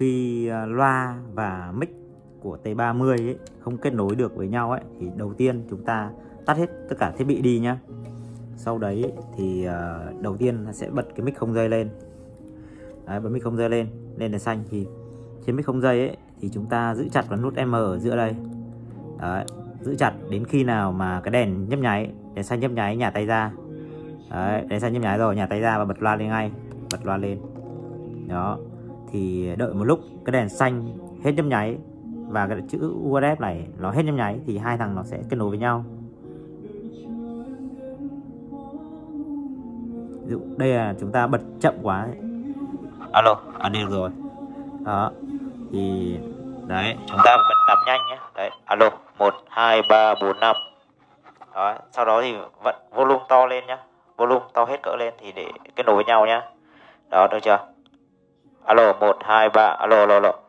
khi loa và mic của T30 ấy không kết nối được với nhau ấy, thì đầu tiên chúng ta tắt hết tất cả thiết bị đi nhá. Sau đấy thì đầu tiên sẽ bật cái mic không dây lên. Đấy, bật mic không dây lên đèn xanh. Thì trên mic không dây ấy thì chúng ta giữ chặt vào nút M ở giữa đây. Đấy, giữ chặt đến khi nào mà cái đèn nhấp nháy, đèn xanh nhấp nháy nhả tay ra. Đấy, đèn xanh nhấp nháy rồi nhả tay ra và bật loa lên ngay, bật loa lên. Đó, thì đợi một lúc cái đèn xanh hết nhấp nháy và cái chữ UHF này nó hết nhấp nháy thì hai thằng nó sẽ kết nối với nhau. Ví dụ đây là chúng ta bật chậm quá ấy. Alo, được rồi. Đó, thì đấy chúng ta bật nắm nhanh nhé. Đấy, alo 1 2 3 4 5. Đó, sau đó thì vận volume to lên nhá, volume to hết cỡ lên thì để kết nối với nhau nhá. Đó, được chưa? Alo 1 2 3, alo alo alo.